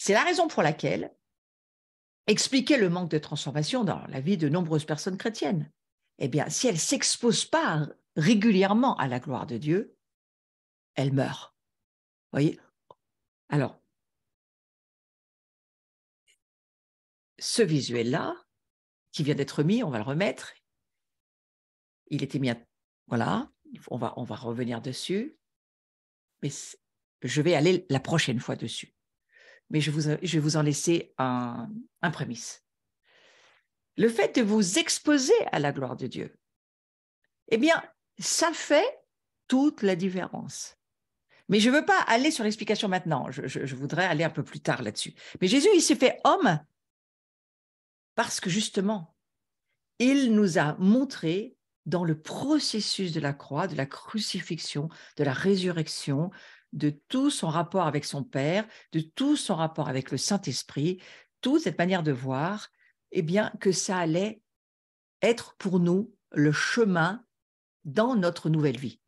C'est la raison pour laquelle expliquer le manque de transformation dans la vie de nombreuses personnes chrétiennes. Eh bien, si elles ne s'exposent pas régulièrement à la gloire de Dieu, elles meurent. Vous voyez? Alors, ce visuel-là, qui vient d'être mis, on va le remettre. Il était mis à... Voilà, on va revenir dessus. Mais je vais aller la prochaine fois dessus. Mais je vais vous en laisser un prémisse. Le fait de vous exposer à la gloire de Dieu, eh bien, ça fait toute la différence. Mais je ne veux pas aller sur l'explication maintenant. Je voudrais aller un peu plus tard là-dessus. Mais Jésus, il s'est fait homme parce que justement, il nous a montré dans le processus de la croix, de la crucifixion, de la résurrection, de tout son rapport avec son Père, de tout son rapport avec le Saint-Esprit, toute cette manière de voir, eh bien, que ça allait être pour nous le chemin dans notre nouvelle vie.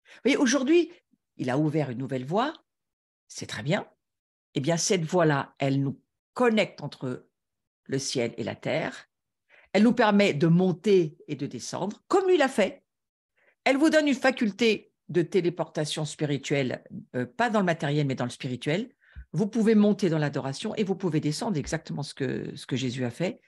Vous voyez, aujourd'hui, il a ouvert une nouvelle voie, c'est très bien. Eh bien, cette voie-là, elle nous connecte entre le ciel et la terre. Elle nous permet de monter et de descendre, comme lui l'a fait. Elle vous donne une faculté de téléportation spirituelle, pas dans le matériel, mais dans le spirituel. Vous pouvez monter dans l'adoration et vous pouvez descendre, exactement ce que Jésus a fait.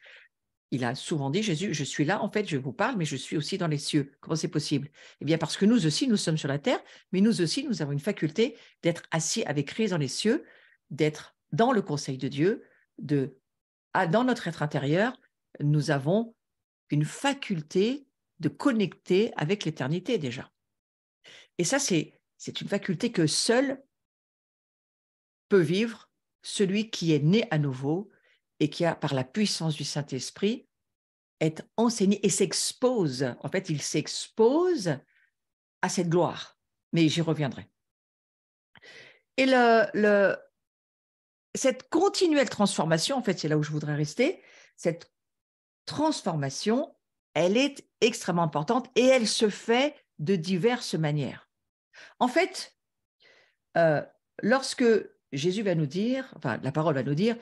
Il a souvent dit, Jésus, je suis là, en fait, je vous parle, mais je suis aussi dans les cieux. Comment c'est possible? Eh bien, parce que nous aussi, nous sommes sur la terre, mais nous aussi, nous avons une faculté d'être assis avec Christ dans les cieux, d'être dans le conseil de Dieu, dans notre être intérieur, nous avons une faculté de connecter avec l'éternité déjà. Et ça, c'est une faculté que seul peut vivre celui qui est né à nouveau et qui a, par la puissance du Saint-Esprit, est enseigné et s'expose. En fait, il s'expose à cette gloire. Mais j'y reviendrai. Et cette continuelle transformation, en fait, c'est là où je voudrais rester, cette transformation, elle est extrêmement importante et elle se fait de diverses manières. En fait, lorsque Jésus va nous dire, enfin, la parole va nous dire,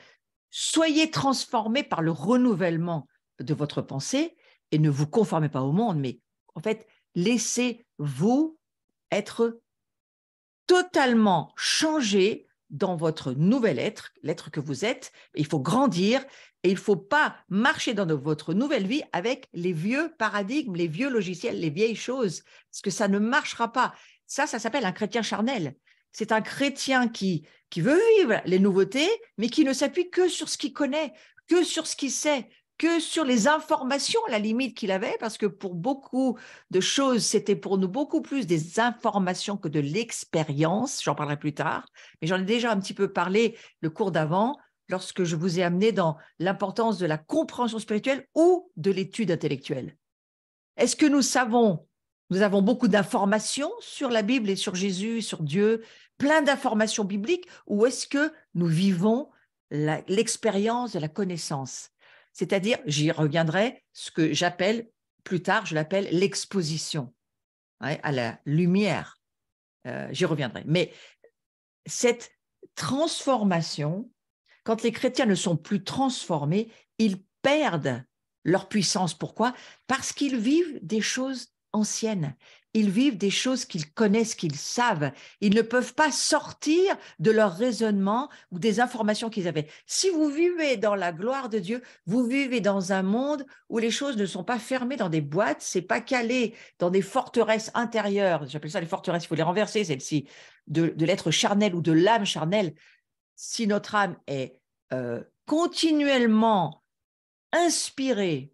soyez transformés par le renouvellement de votre pensée et ne vous conformez pas au monde, mais en fait, laissez-vous être totalement changé dans votre nouvel être, l'être que vous êtes. Il faut grandir et il ne faut pas marcher dans votre nouvelle vie avec les vieux paradigmes, les vieux logiciels, les vieilles choses, parce que ça ne marchera pas. Ça s'appelle un chrétien charnel. C'est un chrétien qui veut vivre les nouveautés, mais qui ne s'appuie que sur ce qu'il connaît, que sur ce qu'il sait, que sur les informations, à la limite qu'il avait, parce que pour beaucoup de choses, c'était pour nous beaucoup plus des informations que de l'expérience. J'en parlerai plus tard, mais j'en ai déjà un petit peu parlé le cours d'avant, lorsque je vous ai amené dans l'importance de la compréhension spirituelle ou de l'étude intellectuelle. Est-ce que nous avons beaucoup d'informations sur la Bible et sur Jésus, sur Dieu, plein d'informations bibliques, ou est-ce que nous vivons l'expérience de la connaissance? C'est-à-dire, j'y reviendrai, ce que j'appelle, plus tard, je l'appelle l'exposition, hein, à la lumière. J'y reviendrai. Mais cette transformation, quand les chrétiens ne sont plus transformés, ils perdent leur puissance. Pourquoi? Parce qu'ils vivent des choses anciennes. Ils vivent des choses qu'ils connaissent, qu'ils savent. Ils ne peuvent pas sortir de leur raisonnement ou des informations qu'ils avaient. Si vous vivez dans la gloire de Dieu, vous vivez dans un monde où les choses ne sont pas fermées dans des boîtes, c'est pas calé dans des forteresses intérieures. J'appelle ça les forteresses, il faut les renverser, celles-ci, de l'être charnel ou de l'âme charnelle. Si notre âme est continuellement inspirée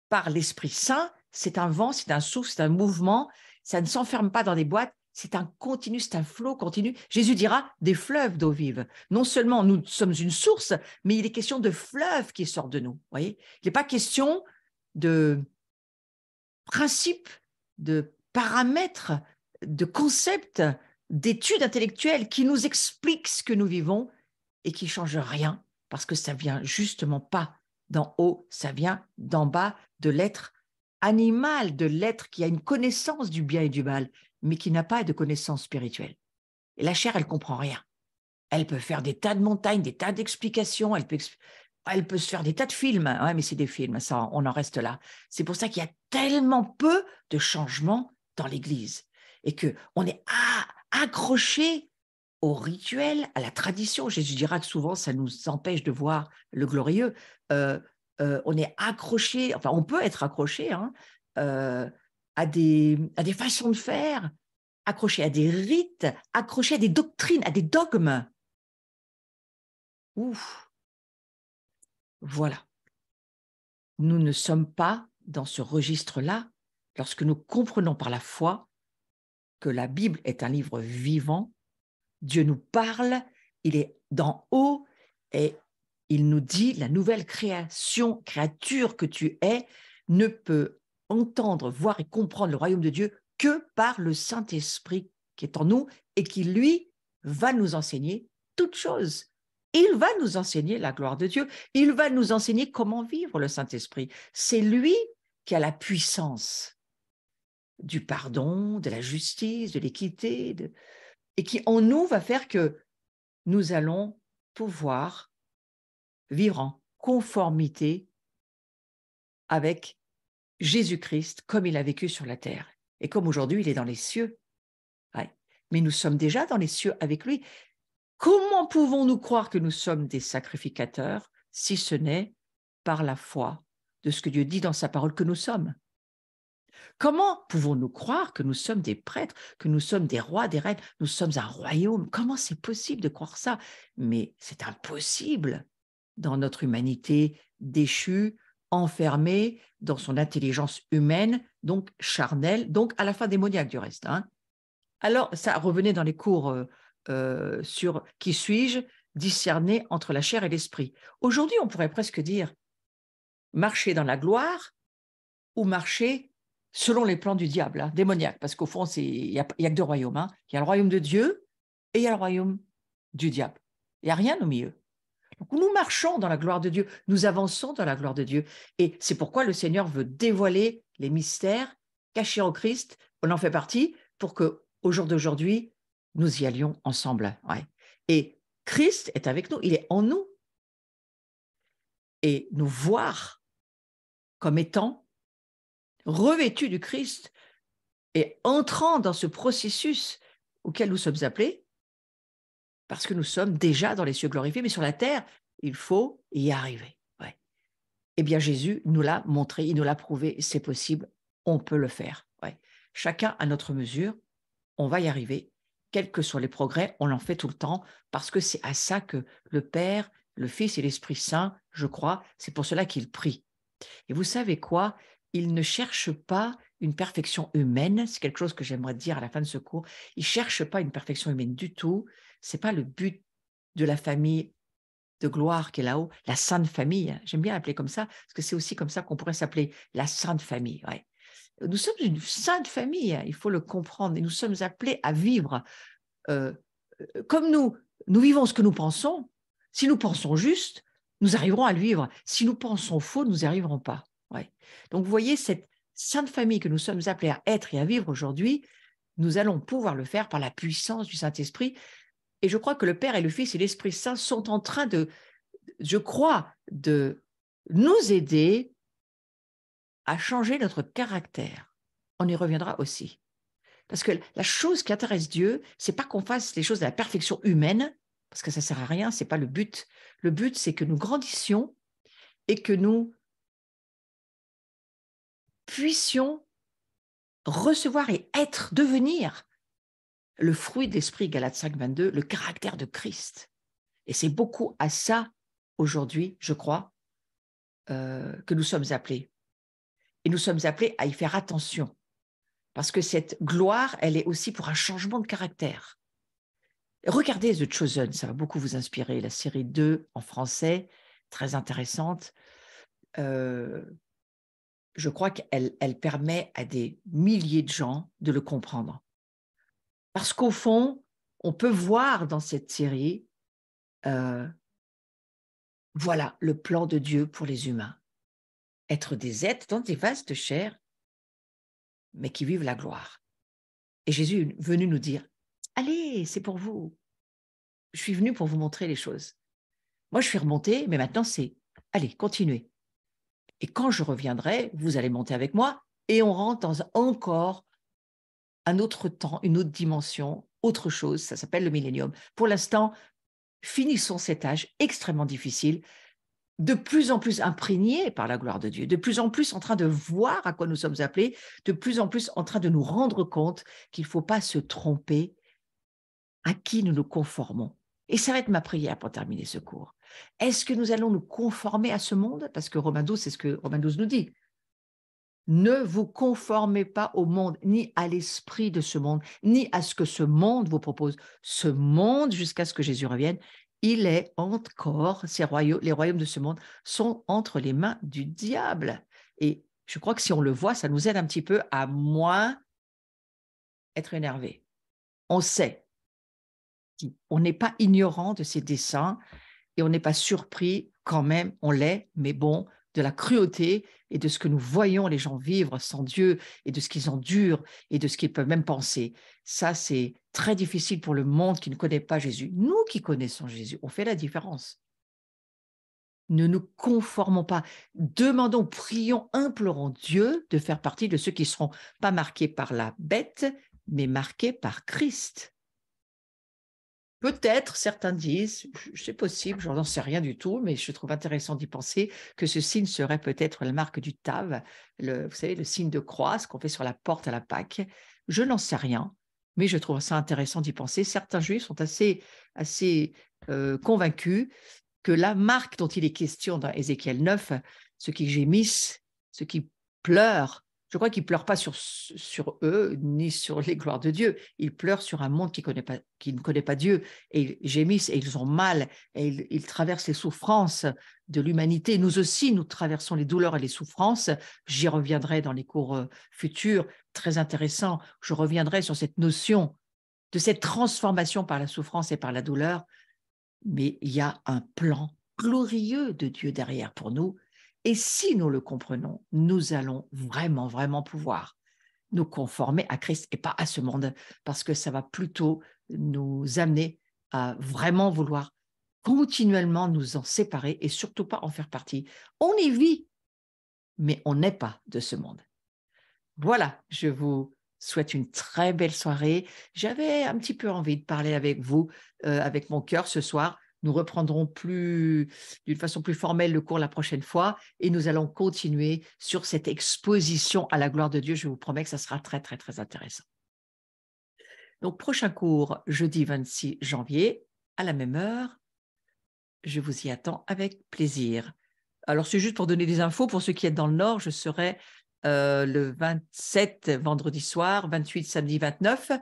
par l'Esprit Saint, c'est un vent, c'est un souffle, c'est un mouvement, ça ne s'enferme pas dans des boîtes, c'est un continu, c'est un flot continu. Jésus dira des fleuves d'eau vive. Non seulement nous sommes une source, mais il est question de fleuves qui sortent de nous. Voyez, il n'est pas question de principes, de paramètres, de concepts, d'études intellectuelles qui nous expliquent ce que nous vivons et qui ne changent rien parce que ça vient justement pas d'en haut, ça vient d'en bas, de l'être animal, de l'être qui a une connaissance du bien et du mal, mais qui n'a pas de connaissance spirituelle. Et la chair, elle comprend rien. Elle peut faire des tas de montagnes, des tas d'explications, elle peut se faire des tas de films. Ouais, mais c'est des films, ça, on en reste là. C'est pour ça qu'il y a tellement peu de changements dans l'Église et qu'on est accroché au rituel, à la tradition. Jésus dira que souvent, ça nous empêche de voir le glorieux. On est accroché, enfin, on peut être accroché hein, à des façons de faire, accroché à des rites, accroché à des doctrines, à des dogmes. Ouf, voilà. Nous ne sommes pas dans ce registre-là lorsque nous comprenons par la foi que la Bible est un livre vivant. Dieu nous parle, il est d'en haut et il nous dit la nouvelle créature que tu es ne peut entendre, voir et comprendre le royaume de Dieu que par le Saint-Esprit qui est en nous et qui, lui, va nous enseigner toutes choses. Il va nous enseigner la gloire de Dieu. Il va nous enseigner comment vivre le Saint-Esprit. C'est lui qui a la puissance du pardon, de la justice, de l'équité, et qui en nous va faire que nous allons pouvoir vivre en conformité avec Jésus-Christ comme il a vécu sur la terre. Et comme aujourd'hui, il est dans les cieux. Ouais. Mais nous sommes déjà dans les cieux avec lui. Comment pouvons-nous croire que nous sommes des sacrificateurs si ce n'est par la foi de ce que Dieu dit dans sa parole que nous sommes? Comment pouvons-nous croire que nous sommes des prêtres, que nous sommes des rois, des reines, nous sommes un royaume? Comment c'est possible de croire ça? Mais c'est impossible dans notre humanité déchue, enfermée dans son intelligence humaine, donc charnelle, donc à la fin démoniaque du reste. Hein. Alors, ça revenait dans les cours sur qui suis-je, discerner entre la chair et l'esprit. Aujourd'hui, on pourrait presque dire marcher dans la gloire ou marcher selon les plans du diable, hein, démoniaque, parce qu'au fond, il y a que deux royaumes. Hein. Il y a le royaume de Dieu et il y a le royaume du diable. Il n'y a rien au milieu. Donc, nous marchons dans la gloire de Dieu, nous avançons dans la gloire de Dieu. Et c'est pourquoi le Seigneur veut dévoiler les mystères cachés en Christ, on en fait partie, pour qu'au jour d'aujourd'hui, nous y allions ensemble. Ouais. Et Christ est avec nous, il est en nous. Et nous voir comme étant revêtus du Christ et entrant dans ce processus auquel nous sommes appelés, parce que nous sommes déjà dans les cieux glorifiés, mais sur la terre, il faut y arriver. Ouais. Eh bien, Jésus nous l'a montré, il nous l'a prouvé, c'est possible, on peut le faire. Ouais. Chacun à notre mesure, on va y arriver. Quels que soient les progrès, on en fait tout le temps, parce que c'est à ça que le Père, le Fils et l'Esprit Saint, je crois, c'est pour cela qu'il prie. Et vous savez quoi? Il ne cherche pas une perfection humaine, c'est quelque chose que j'aimerais dire à la fin de ce cours. Il ne cherche pas une perfection humaine du tout. Ce n'est pas le but de la famille de gloire qui est là-haut, la Sainte Famille. J'aime bien l'appeler comme ça, parce que c'est aussi comme ça qu'on pourrait s'appeler la Sainte Famille. Ouais. Nous sommes une sainte famille, il faut le comprendre, et nous sommes appelés à vivre comme nous vivons ce que nous pensons. Si nous pensons juste, nous arriverons à le vivre. Si nous pensons faux, nous n'y arriverons pas. Ouais. Donc, vous voyez, cette sainte famille que nous sommes appelés à être et à vivre aujourd'hui, nous allons pouvoir le faire par la puissance du Saint-Esprit. Et je crois que le Père et le Fils et l'Esprit Saint sont en train je crois, de nous aider à changer notre caractère. On y reviendra aussi. Parce que la chose qui intéresse Dieu, c'est pas qu'on fasse les choses de la perfection humaine, parce que ça sert à rien, c'est pas le but. Le but, c'est que nous grandissions et que nous puissions recevoir et devenir le fruit d'esprit, Galates 5, 22, le caractère de Christ. Et c'est beaucoup à ça, aujourd'hui, je crois, que nous sommes appelés. Et nous sommes appelés à y faire attention. Parce que cette gloire, elle est aussi pour un changement de caractère. Regardez The Chosen, ça va beaucoup vous inspirer, la série 2 en français, très intéressante. Je crois qu'elle permet à des milliers de gens de le comprendre. Parce qu'au fond, on peut voir dans cette série, voilà le plan de Dieu pour les humains. Être des êtres dans des vastes chairs, mais qui vivent la gloire. Et Jésus est venu nous dire, allez, c'est pour vous. je suis venue pour vous montrer les choses. Moi, je suis remontée, mais maintenant, c'est, allez, continuez. Et quand je reviendrai, vous allez monter avec moi et on rentre dans encore un autre temps, une autre dimension, autre chose. Ça s'appelle le millénium. Pour l'instant, finissons cet âge extrêmement difficile, de plus en plus imprégné par la gloire de Dieu, de plus en plus en train de voir à quoi nous sommes appelés, de plus en plus en train de nous rendre compte qu'il ne faut pas se tromper à qui nous nous conformons. Et ça va être ma prière pour terminer ce cours. Est-ce que nous allons nous conformer à ce monde? Parce que Romains 12, c'est ce que Romains 12 nous dit. Ne vous conformez pas au monde, ni à l'esprit de ce monde, ni à ce que ce monde vous propose. Ce monde, jusqu'à ce que Jésus revienne, il est encore, les royaumes de ce monde sont entre les mains du diable. Et je crois que si on le voit, ça nous aide un petit peu à moins être énervé. On sait, on n'est pas ignorant de ses desseins et on n'est pas surpris quand même, on l'est, mais bon, de la cruauté et de ce que nous voyons les gens vivre sans Dieu et de ce qu'ils endurent et de ce qu'ils peuvent même penser. Ça, c'est très difficile pour le monde qui ne connaît pas Jésus. Nous qui connaissons Jésus, on fait la différence. Ne nous conformons pas. Demandons, prions, implorons Dieu de faire partie de ceux qui ne seront pas marqués par la bête, mais marqués par Christ. Peut-être, certains disent, c'est possible, je n'en sais rien du tout, mais je trouve intéressant d'y penser, que ce signe serait peut-être la marque du Tav, vous savez, le signe de croix, ce qu'on fait sur la porte à la Pâque. Je n'en sais rien, mais je trouve ça intéressant d'y penser. Certains juifs sont assez convaincus que la marque dont il est question dans Ézéchiel 9, ceux qui gémissent, ceux qui pleurent, je crois qu'ils ne pleurent pas sur eux, ni sur les gloires de Dieu. Ils pleurent sur un monde qui ne connaît pas Dieu. Et ils gémissent et ils ont mal. Et ils traversent les souffrances de l'humanité. Nous aussi, nous traversons les douleurs et les souffrances. J'y reviendrai dans les cours futurs. Très intéressant. Je reviendrai sur cette notion de cette transformation par la souffrance et par la douleur. Mais il y a un plan glorieux de Dieu derrière pour nous. Et si nous le comprenons, nous allons vraiment, vraiment pouvoir nous conformer à Christ et pas à ce monde, parce que ça va plutôt nous amener à vraiment vouloir continuellement nous en séparer et surtout pas en faire partie. On y vit, mais on n'est pas de ce monde. Voilà, je vous souhaite une très belle soirée. J'avais un petit peu envie de parler avec vous, avec mon cœur ce soir. Nous reprendrons d'une façon plus formelle le cours la prochaine fois et nous allons continuer sur cette exposition à la gloire de Dieu. Je vous promets que ça sera très, très, très intéressant. Donc, prochain cours, jeudi 26 janvier, à la même heure. Je vous y attends avec plaisir. Alors, c'est juste pour donner des infos. Pour ceux qui êtes dans le Nord, je serai le 27 vendredi soir, 28 samedi 29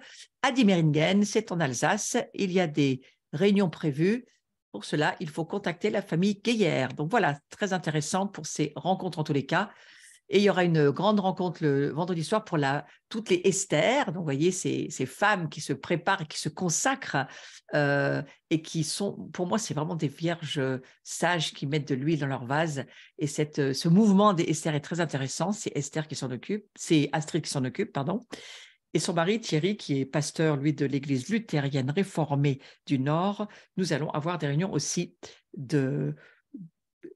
à Diemeringen, c'est en Alsace. Il y a des réunions prévues. Pour cela, il faut contacter la famille Geyer. Donc voilà, très intéressant pour ces rencontres en tous les cas. Et il y aura une grande rencontre le vendredi soir pour toutes les Esther. Donc, vous voyez, ces femmes qui se préparent et qui se consacrent et qui sont, pour moi, c'est vraiment des vierges sages qui mettent de l'huile dans leur vase. Et ce mouvement des Esther est très intéressant. C'est Esther qui s'en occupe, c'est Astrid qui s'en occupe, pardon. Et son mari, Thierry, qui est pasteur, lui, de l'église luthérienne réformée du Nord. Nous allons avoir des réunions aussi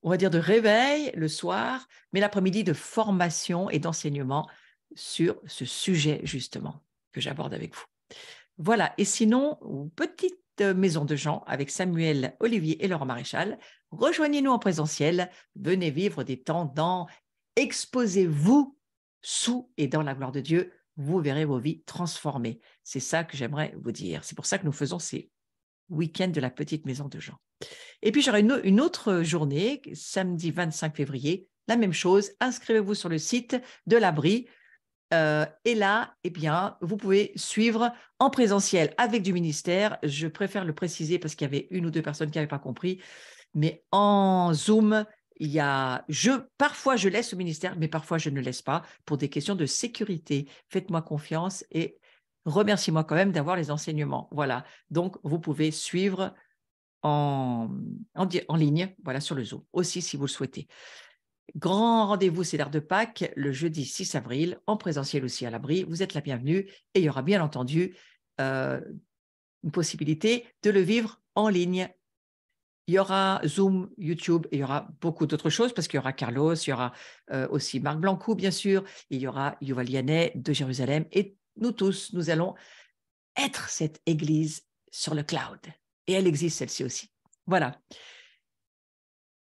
on va dire de réveil le soir, mais l'après-midi de formation et d'enseignement sur ce sujet justement que j'aborde avec vous. Voilà, et sinon, petite maison de gens avec Samuel, Olivier et Laurent Maréchal, rejoignez-nous en présentiel, venez vivre des temps dans, exposez-vous sous et dans la gloire de Dieu, vous verrez vos vies transformées. C'est ça que j'aimerais vous dire. C'est pour ça que nous faisons ces week-end de la petite maison de Jean. Et puis, j'aurai une autre journée, samedi 25 février, la même chose. Inscrivez-vous sur le site de l'abri. Et là, eh bien, vous pouvez suivre en présentiel avec du ministère. Je préfère le préciser parce qu'il y avait une ou deux personnes qui n'avaient pas compris. Mais en Zoom, parfois je laisse au ministère, mais parfois je ne laisse pas pour des questions de sécurité. Faites-moi confiance et remerciez-moi quand même d'avoir les enseignements. Voilà. Donc, vous pouvez suivre en ligne, voilà, sur le Zoom, aussi si vous le souhaitez. Grand rendez-vous, c'est l'heure de Pâques, le jeudi 6 avril, en présentiel aussi à l'abri. Vous êtes la bienvenue et il y aura bien entendu une possibilité de le vivre en ligne. Il y aura Zoom, YouTube, et il y aura beaucoup d'autres choses parce qu'il y aura Carlos, il y aura aussi Marc Blancou, bien sûr, et il y aura Yuval Yannet de Jérusalem. Et nous tous, nous allons être cette église sur le cloud. Et elle existe, celle-ci aussi. Voilà.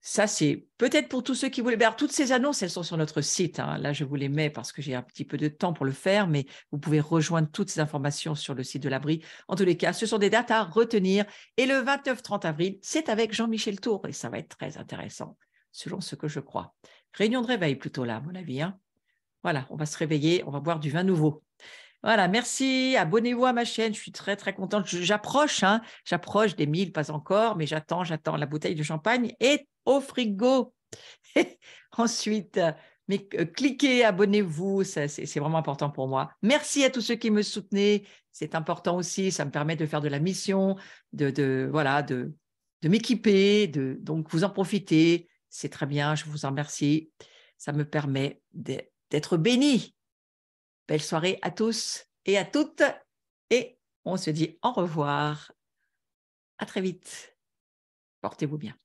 Ça, c'est peut-être pour tous ceux qui voulaient. Alors, toutes ces annonces, elles sont sur notre site. Hein. Là, je vous les mets parce que j'ai un petit peu de temps pour le faire, mais vous pouvez rejoindre toutes ces informations sur le site de l'Abri. En tous les cas, ce sont des dates à retenir. Et le 29-30 avril, c'est avec Jean-Michel Tour et ça va être très intéressant, selon ce que je crois. Réunion de réveil plutôt là, à mon avis. Hein. Voilà, on va se réveiller, on va boire du vin nouveau. Voilà, merci. Abonnez-vous à ma chaîne. Je suis très, très contente. J'approche, hein, j'approche des 1000, pas encore, mais j'attends. La bouteille de champagne est au frigo. Ensuite, mais cliquez, abonnez-vous. C'est vraiment important pour moi. Merci à tous ceux qui me soutenaient. C'est important aussi. Ça me permet de faire de la mission, voilà, de m'équiper. Donc, vous en profitez. C'est très bien. Je vous en remercie. Ça me permet d'être béni. Belle soirée à tous et à toutes. Et on se dit au revoir. À très vite. Portez-vous bien.